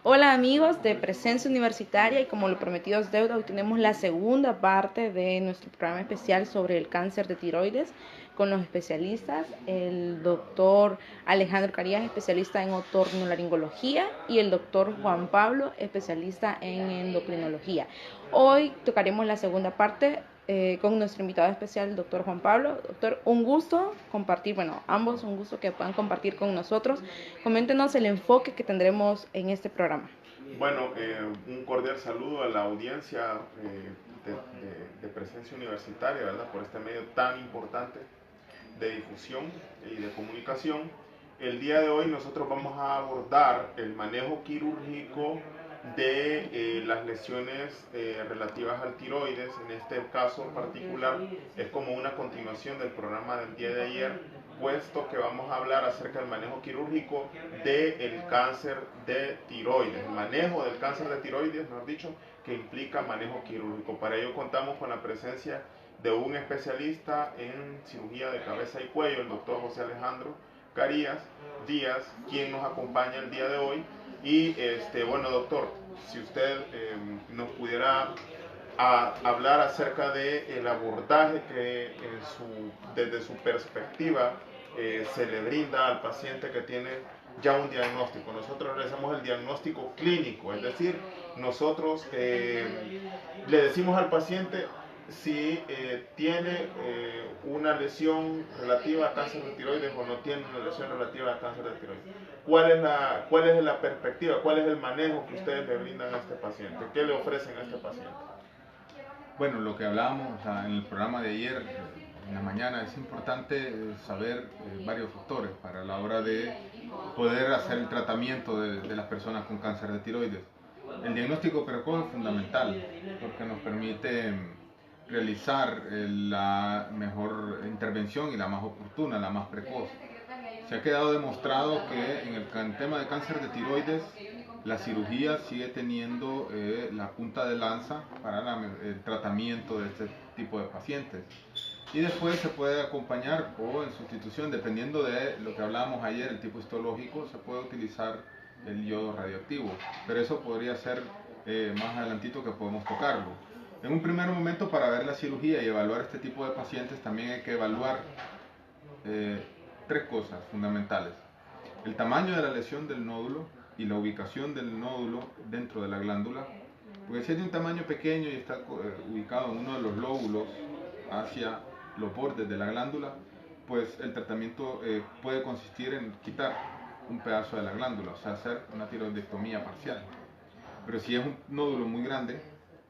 Hola amigos de Presencia Universitaria y como lo prometido es deuda, hoy tenemos la segunda parte de nuestro programa especial sobre el cáncer de tiroides con los especialistas, el doctor Alejandro Carías, especialista en otorrinolaringología, y el doctor Juan Pablo, especialista en endocrinología. Hoy tocaremos la segunda parte con nuestro invitado especial, el doctor Juan Pablo. Doctor, un gusto compartir, ambos un gusto que puedan compartir con nosotros. Coméntenos el enfoque que tendremos en este programa. Bueno, un cordial saludo a la audiencia de Presencia Universitaria, ¿verdad? Por este medio tan importante de difusión y de comunicación. El día de hoy nosotros vamos a abordar el manejo quirúrgico de las lesiones relativas al tiroides. En este caso particular es como una continuación del programa del día de ayer, puesto que vamos a hablar acerca del manejo quirúrgico del cáncer de tiroides, el manejo del cáncer de tiroides, mejor dicho, que implica manejo quirúrgico. Para ello contamos con la presencia de un especialista en cirugía de cabeza y cuello, el doctor José Alejandro Carías Díaz, quien nos acompaña el día de hoy. Y bueno, doctor, si usted nos pudiera hablar acerca del abordaje que desde su perspectiva se le brinda al paciente que tiene ya un diagnóstico. Nosotros realizamos el diagnóstico clínico, es decir, nosotros le decimos al paciente si tiene una lesión relativa a cáncer de tiroides o no tiene una lesión relativa a cáncer de tiroides. ¿Cuál es la perspectiva? ¿Cuál es el manejo que ustedes le brindan a este paciente? ¿Qué le ofrecen a este paciente? Bueno, lo que hablábamos en el programa de ayer, en la mañana, es importante saber varios factores para la hora de poder hacer el tratamiento de las personas con cáncer de tiroides. El diagnóstico precoz es fundamental porque nos permite realizar la mejor intervención y la más oportuna, la más precoz. Se ha quedado demostrado que en el tema de cáncer de tiroides la cirugía sigue teniendo la punta de lanza para el tratamiento de este tipo de pacientes. Y después se puede acompañar o en sustitución, dependiendo de lo que hablábamos ayer, el tipo histológico, se puede utilizar el yodo radioactivo. Pero eso podría ser más adelantito que podemos tocarlo. En un primer momento, para ver la cirugía y evaluar este tipo de pacientes, también hay que evaluar tres cosas fundamentales: el tamaño de la lesión del nódulo y la ubicación del nódulo dentro de la glándula, porque si es de un tamaño pequeño y está ubicado en uno de los lóbulos hacia los bordes de la glándula, pues el tratamiento puede consistir en quitar un pedazo de la glándula, o sea, hacer una tiroidectomía parcial. Pero si es un nódulo muy grande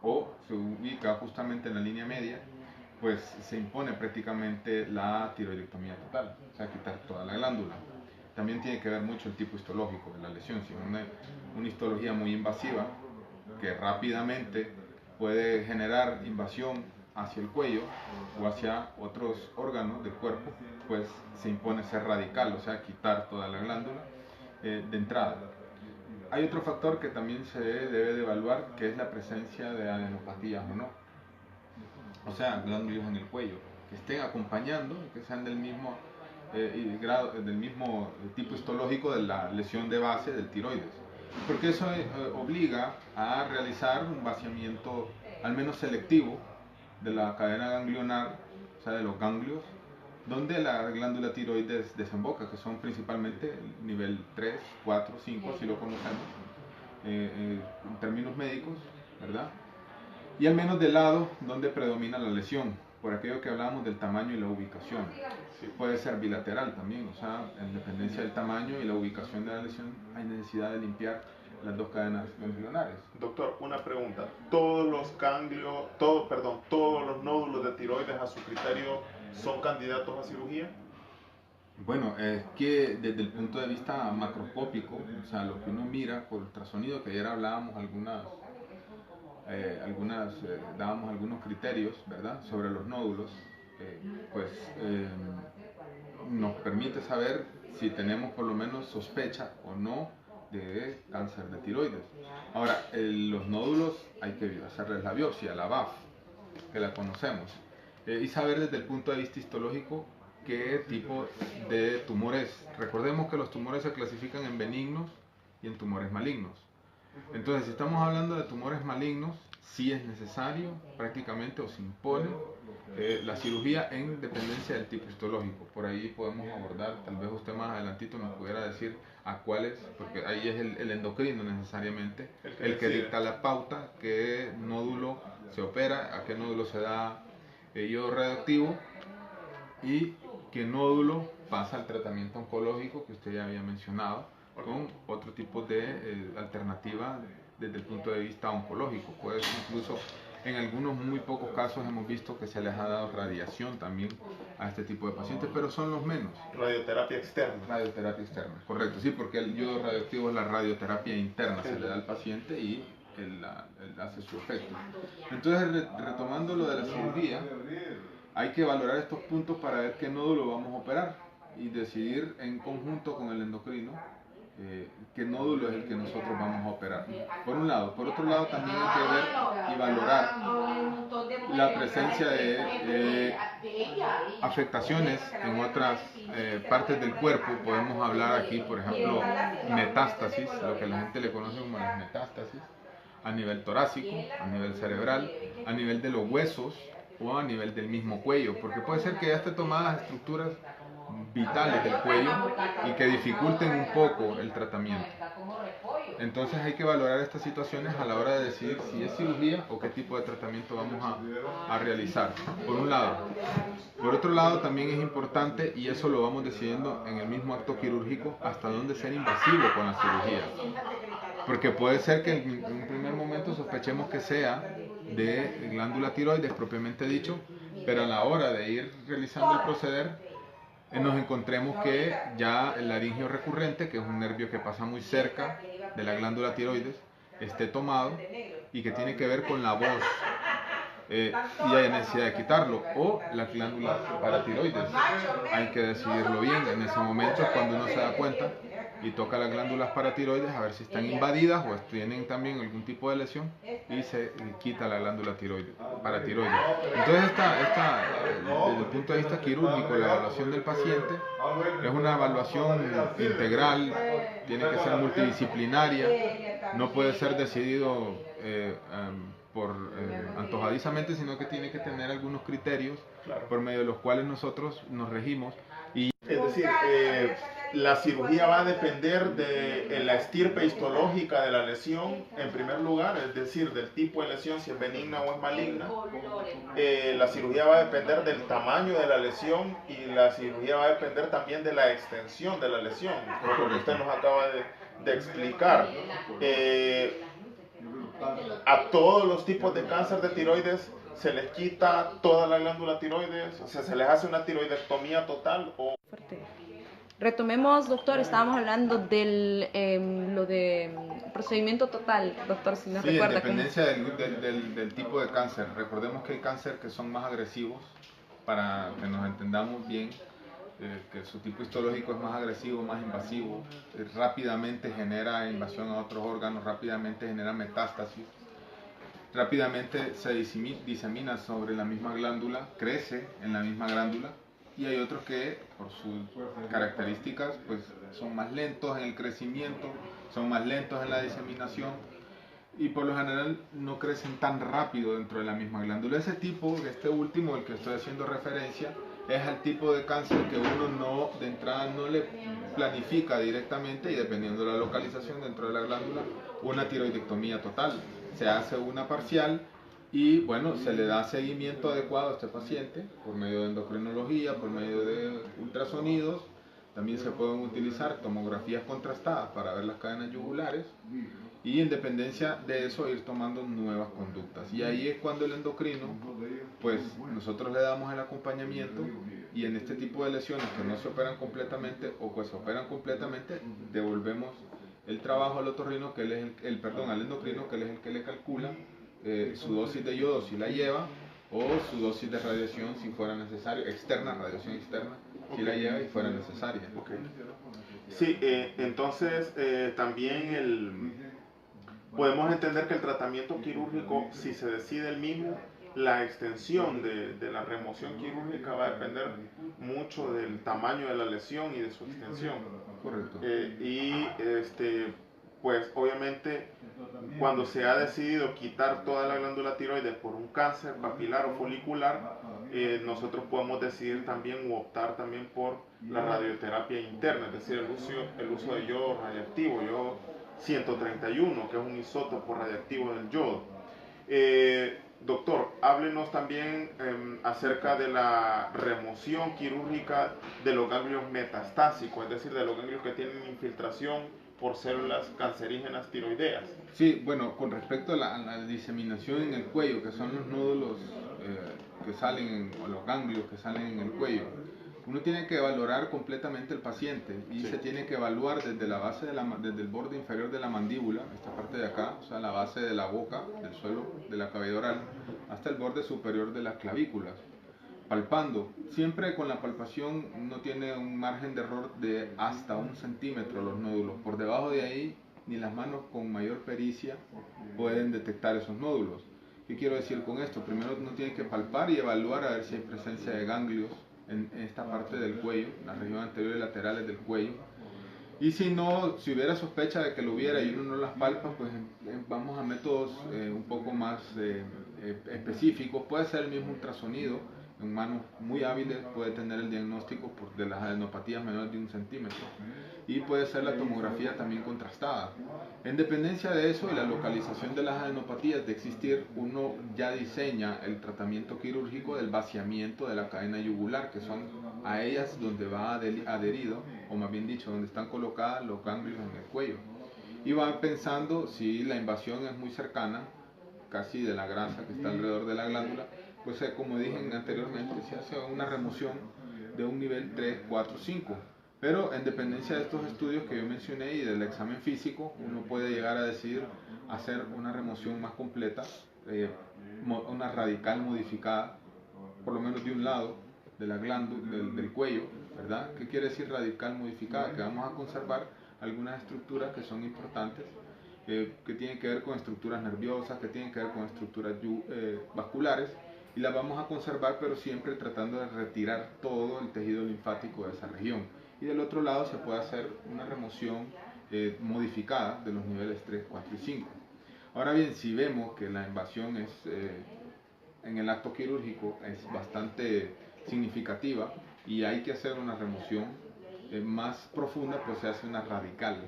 o se ubica justamente en la línea media, pues se impone prácticamente la tiroidectomía total, o sea, quitar toda la glándula. También tiene que ver mucho el tipo histológico de la lesión. Si es una histología muy invasiva, que rápidamente puede generar invasión hacia el cuello o hacia otros órganos del cuerpo, pues se impone ser radical, o sea, quitar toda la glándula de entrada. Hay otro factor que también se debe de evaluar, que es la presencia de adenopatías o no, o sea, glándulos en el cuello, que estén acompañando, que sean del mismo grado, del mismo tipo histológico de la lesión de base del tiroides. Porque eso obliga a realizar un vaciamiento al menos selectivo de la cadena ganglionar, o sea, de los ganglios, donde la glándula tiroides desemboca, que son principalmente el nivel 3, 4, 5, si lo conocemos, en términos médicos, ¿verdad? Y al menos del lado donde predomina la lesión, por aquello que hablábamos del tamaño y la ubicación. Sí. Puede ser bilateral también, o sea, en dependencia del tamaño y la ubicación de la lesión, hay necesidad de limpiar las dos cadenas ganglionares. Doctor, una pregunta. Todos los nódulos de tiroides a su criterio son candidatos a cirugía? Bueno, es que desde el punto de vista macroscópico, o sea, lo que uno mira por ultrasonido, que ayer hablábamos dábamos algunos criterios, ¿verdad?, sobre los nódulos, eh, pues eh, nos permite saber si tenemos por lo menos sospecha o no de cáncer de tiroides. Ahora, los nódulos hay que hacerles la biopsia, la BAF, que la conocemos, y saber desde el punto de vista histológico qué tipo de tumor es. Recordemos que los tumores se clasifican en benignos y en tumores malignos. Entonces, si estamos hablando de tumores malignos, sí es necesario prácticamente o se impone la cirugía en dependencia del tipo histológico. Por ahí podemos abordar, tal vez usted más adelantito nos pudiera decir a cuáles, porque ahí es el endocrino necesariamente, el que dicta la pauta, qué nódulo se opera, a qué nódulo se da iodo radioactivo y qué nódulo pasa al tratamiento oncológico que usted ya había mencionado, con otro tipo de alternativa desde el punto de vista oncológico. Puede ser incluso, en algunos muy pocos casos hemos visto que se les ha dado radiación también a este tipo de pacientes, pero son los menos. Radioterapia externa. Radioterapia externa, correcto, sí, porque el iodo radioactivo es la radioterapia interna, se le da al paciente y él hace su efecto. Entonces, retomando lo de la cirugía, hay que valorar estos puntos para ver qué nódulo vamos a operar y decidir en conjunto con el endocrino qué nódulo es el que nosotros vamos a operar. Por un lado. Por otro lado, también hay que ver y valorar la presencia de afectaciones en otras partes del cuerpo. Podemos hablar aquí, por ejemplo, metástasis, lo que la gente le conoce como las metástasis, a nivel torácico, a nivel cerebral, a nivel de los huesos o a nivel del mismo cuello, porque puede ser que ya esté tomadas estructuras vitales del cuello y que dificulten un poco el tratamiento. Entonces hay que valorar estas situaciones a la hora de decidir si es cirugía o qué tipo de tratamiento vamos a realizar, por un lado. Por otro lado, también es importante, y eso lo vamos decidiendo en el mismo acto quirúrgico, hasta dónde ser invasivo con la cirugía. Porque puede ser que en un primer momento sospechemos que sea de glándula tiroides propiamente dicho, pero a la hora de ir realizando el proceder, nos encontremos que ya el laringio recurrente, que es un nervio que pasa muy cerca de la glándula tiroides, esté tomado y que tiene que ver con la voz y hay necesidad de quitarlo, o la glándula paratiroides. Hay que decidirlo bien. En ese momento es cuando uno se da cuenta y toca las glándulas paratiroides a ver si están invadidas o tienen también algún tipo de lesión y se quita la glándula paratiroides. Entonces desde el punto de vista quirúrgico, la evaluación del paciente es una evaluación integral, tiene que ser multidisciplinaria, no puede ser decidido antojadizamente, sino que tiene que tener algunos criterios por medio de los cuales nosotros nos regimos. Es decir, la cirugía va a depender de la estirpe histológica de la lesión, en primer lugar, es decir, del tipo de lesión, si es benigna o es maligna. La cirugía va a depender del tamaño de la lesión y la cirugía va a depender también de la extensión de la lesión, lo que usted nos acaba de explicar. A todos los tipos de cáncer de tiroides se les quita toda la glándula tiroides, o sea, se les hace una tiroidectomía total o... Retomemos, doctor, estábamos hablando del procedimiento total, doctor, si no recuerda. En dependencia del tipo de cáncer. Recordemos que hay cáncer que son más agresivos, para que nos entendamos bien, que su tipo histológico es más agresivo, más invasivo, rápidamente genera invasión a otros órganos, rápidamente genera metástasis, rápidamente se disemina sobre la misma glándula, crece en la misma glándula, y hay otros que por sus características pues son más lentos en el crecimiento, son más lentos en la diseminación y por lo general no crecen tan rápido dentro de la misma glándula. Ese tipo, este último, el que estoy haciendo referencia, es al tipo de cáncer que uno de entrada no le planifica directamente, y dependiendo de la localización dentro de la glándula, una tiroidectomía total. Se hace una parcial y bueno, se le da seguimiento adecuado a este paciente por medio de endocrinología, por medio de ultrasonidos. También se pueden utilizar tomografías contrastadas para ver las cadenas yugulares y en dependencia de eso ir tomando nuevas conductas. Y ahí es cuando el endocrino, pues nosotros le damos el acompañamiento, y en este tipo de lesiones que no se operan completamente o que se operan completamente, devolvemos el trabajo al otorrino, que él es al endocrino, que él es el que le calcula su dosis de yodo si la lleva, o su dosis de radiación si fuera necesario, externa, radiación externa, si la lleva y fuera necesaria. Sí, entonces también podemos entender que el tratamiento quirúrgico, si se decide el mismo, la extensión de la remoción quirúrgica va a depender mucho del tamaño de la lesión y de su extensión. Correcto. pues obviamente cuando se ha decidido quitar toda la glándula tiroides por un cáncer papilar o folicular, nosotros podemos decidir también o optar también por la radioterapia interna, es decir, el uso de yodo radiactivo, yodo 131, que es un isótopo radiactivo del yodo. Doctor, háblenos también acerca de la remoción quirúrgica de los ganglios metastásicos, es decir, de los ganglios que tienen infiltración por células cancerígenas tiroideas. Sí, bueno, con respecto a la diseminación en el cuello, que son los nódulos que salen, o los ganglios que salen en el cuello, uno tiene que valorar completamente el paciente y se tiene que evaluar desde la base desde el borde inferior de la mandíbula, esta parte de acá, o sea, la base de la boca, del suelo de la cavidad oral, hasta el borde superior de las clavículas, palpando. Siempre con la palpación uno tiene un margen de error de hasta 1 centímetro los nódulos. Por debajo de ahí, ni las manos con mayor pericia pueden detectar esos nódulos. ¿Qué quiero decir con esto? Primero uno tiene que palpar y evaluar a ver si hay presencia de ganglios en esta parte del cuello, en la región anterior y laterales del cuello. Y si no, si hubiera sospecha de que lo hubiera y uno no las palpa, pues vamos a métodos un poco más específicos. Puede ser el mismo ultrasonido, en manos muy hábiles puede tener el diagnóstico de las adenopatías menores de 1 centímetro. Y puede ser la tomografía también contrastada. En dependencia de eso y la localización de las adenopatías de existir, uno ya diseña el tratamiento quirúrgico del vaciamiento de la cadena yugular, que son a ellas donde va adherido, o más bien dicho, donde están colocadas los ganglios en el cuello. Y va pensando si la invasión es muy cercana, casi de la grasa que está alrededor de la glándula, pues como dije anteriormente, se hace una remoción de un nivel 3, 4, 5. Pero en dependencia de estos estudios que yo mencioné y del examen físico, uno puede llegar a decidir hacer una remoción más completa, una radical modificada, por lo menos de un lado de la glándula, del cuello, ¿verdad? ¿Qué quiere decir radical modificada? Que vamos a conservar algunas estructuras que son importantes, que tienen que ver con estructuras nerviosas, que tienen que ver con estructuras vasculares, y las vamos a conservar, pero siempre tratando de retirar todo el tejido linfático de esa región. Y del otro lado se puede hacer una remoción modificada de los niveles 3, 4 y 5. Ahora bien, si vemos que la invasión en el acto quirúrgico es bastante significativa y hay que hacer una remoción más profunda, pues se hace una radical,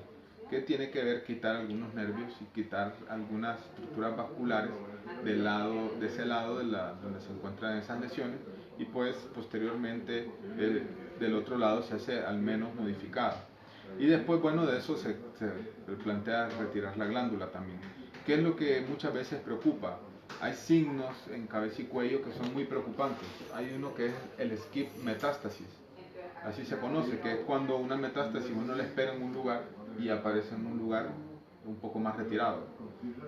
que tiene que ver quitar algunos nervios y quitar algunas estructuras vasculares de ese lado donde se encuentran esas lesiones, y pues posteriormente del otro lado se hace al menos modificada. Y después, bueno, de eso se plantea retirar la glándula también. ¿Qué es lo que muchas veces preocupa? Hay signos en cabeza y cuello que son muy preocupantes. Hay uno que es el skip metástasis, así se conoce, que es cuando una metástasis uno la espera en un lugar y aparece en un lugar un poco más retirado.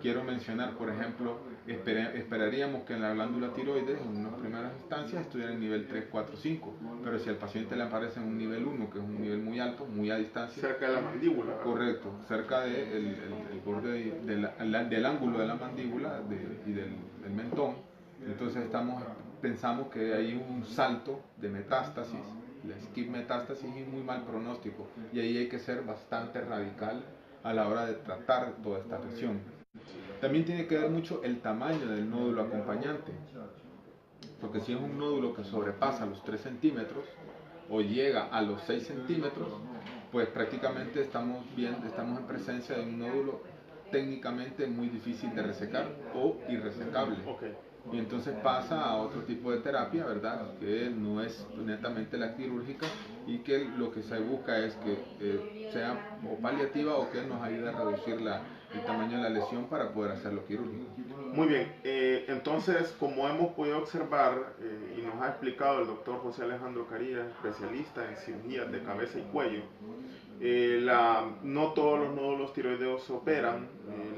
Quiero mencionar, por ejemplo, esperaríamos que en la glándula tiroides en unas primeras instancias estuviera en nivel 3, 4, 5, pero si al paciente le aparece en un nivel 1, que es un nivel muy alto, muy a distancia, cerca de la mandíbula, ¿verdad? Correcto, cerca del borde del ángulo de la mandíbula y del mentón, entonces pensamos que hay un salto de metástasis, la skip metástasis, y muy mal pronóstico, y ahí hay que ser bastante radical a la hora de tratar toda esta lesión. También tiene que ver mucho el tamaño del nódulo acompañante, porque si es un nódulo que sobrepasa los 3 centímetros o llega a los 6 centímetros, pues prácticamente estamos en presencia de un nódulo técnicamente muy difícil de resecar o irresecable. Y entonces pasa a otro tipo de terapia, ¿verdad? Que no es netamente la quirúrgica, y que lo que se busca es que sea o paliativa o que nos ayude a reducir el tamaño de la lesión para poder hacerlo quirúrgico. Muy bien, entonces como hemos podido observar y nos ha explicado el doctor José Alejandro Carías, especialista en cirugías de cabeza y cuello, no todos los nódulos tiroideos se operan,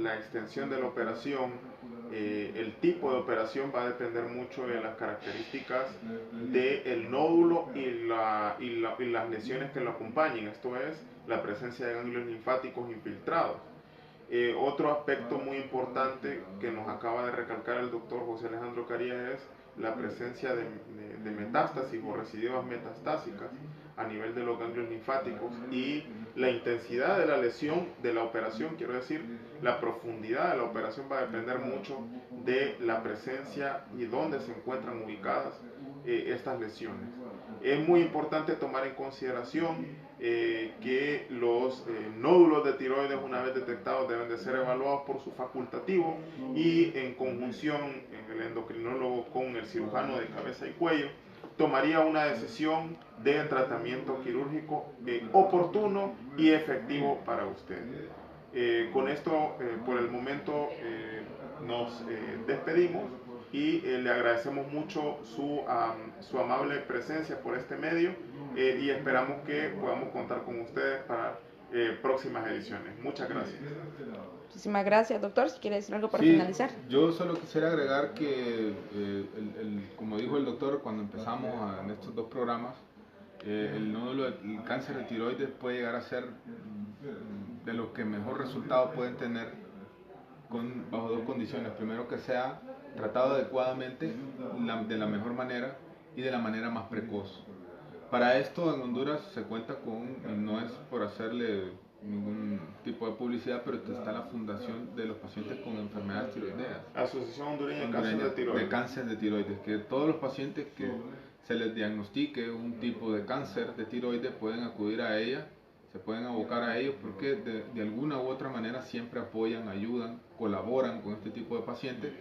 la extensión de la operación, el tipo de operación va a depender mucho de las características del nódulo y las lesiones que lo acompañen, esto es, la presencia de ganglios linfáticos infiltrados. Otro aspecto muy importante que nos acaba de recalcar el doctor José Alejandro Carías es la presencia de metástasis o recidivas metastásicas a nivel de los ganglios linfáticos, y la intensidad de la lesión de la operación, quiero decir, la profundidad de la operación va a depender mucho de la presencia y dónde se encuentran ubicadas estas lesiones. Es muy importante tomar en consideración que los nódulos de tiroides, una vez detectados, deben de ser evaluados por su facultativo y en conjunción el endocrinólogo con el cirujano de cabeza y cuello tomaría una decisión de tratamiento quirúrgico oportuno y efectivo para usted. Con esto, por el momento, nos despedimos y le agradecemos mucho su amable presencia por este medio y esperamos que podamos contar con ustedes para próximas ediciones. Muchas gracias. Muchísimas gracias, doctor. Si quiere decir algo para Sí, finalizar. yo solo quisiera agregar que, como dijo el doctor cuando empezamos en estos dos programas, el cáncer de tiroides puede llegar a ser de los que mejor resultado pueden tener bajo dos condiciones. Primero, que sea tratado adecuadamente, de la mejor manera y de la manera más precoz. Para esto en Honduras se cuenta con, no es por hacerle ningún tipo de publicidad, pero está la Fundación de los Pacientes con Enfermedades Tiroideas. Asociación Hondureña de Cáncer de Tiroides. De cáncer de tiroides, que todos los pacientes que se les diagnostique un tipo de cáncer de tiroides pueden acudir a ella, se pueden abocar a ellos, porque de alguna u otra manera siempre apoyan, ayudan, colaboran con este tipo de pacientes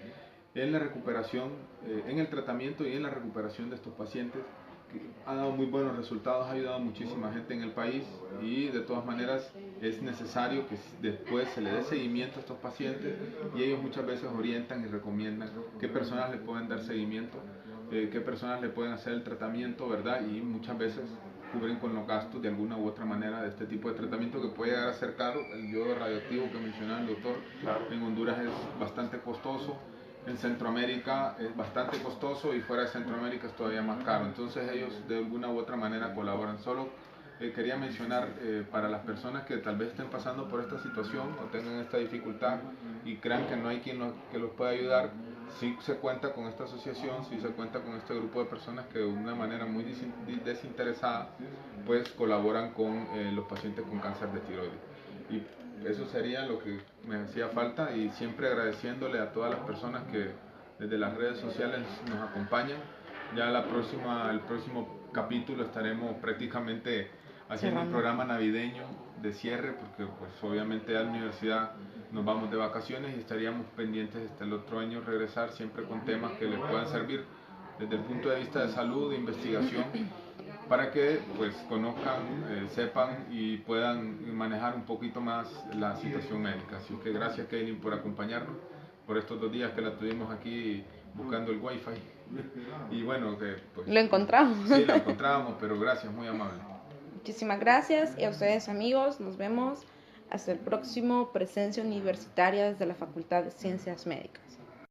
en la recuperación, en el tratamiento y en la recuperación de estos pacientes, que ha dado muy buenos resultados, ha ayudado a muchísima gente en el país, y de todas maneras es necesario que después se le dé seguimiento a estos pacientes, y ellos muchas veces orientan y recomiendan qué personas le pueden dar seguimiento, qué personas le pueden hacer el tratamiento, ¿verdad? Y muchas veces cubren con los gastos de alguna u otra manera de este tipo de tratamiento, que puede llegar a ser caro. El yodo radioactivo que mencionaba el doctor, claro, en Honduras es bastante costoso, en Centroamérica es bastante costoso, y fuera de Centroamérica es todavía más caro. Entonces ellos de alguna u otra manera colaboran. Solo quería mencionar para las personas que tal vez estén pasando por esta situación o tengan esta dificultad y crean que no hay quien que los pueda ayudar, sí se cuenta con esta asociación, sí se cuenta con este grupo de personas que de una manera muy desinteresada pues colaboran con los pacientes con cáncer de tiroides. Y eso sería lo que me hacía falta, y siempre agradeciéndole a todas las personas que desde las redes sociales nos acompañan. Ya el próximo capítulo estaremos prácticamente haciendo un programa navideño de cierre, porque pues obviamente a la universidad nos vamos de vacaciones, y estaríamos pendientes hasta el otro año regresar siempre con temas que les puedan servir desde el punto de vista de salud, de investigación, para que pues conozcan, sepan y puedan manejar un poquito más la situación médica. Así que gracias, Kaylin, por acompañarnos por estos 2 días que la tuvimos aquí buscando el wifi. Y bueno, que pues lo encontramos. Sí, lo encontramos, pero gracias, muy amable. Muchísimas gracias, y a ustedes, amigos, nos vemos hasta el próximo Presencia Universitaria desde la Facultad de Ciencias Médicas.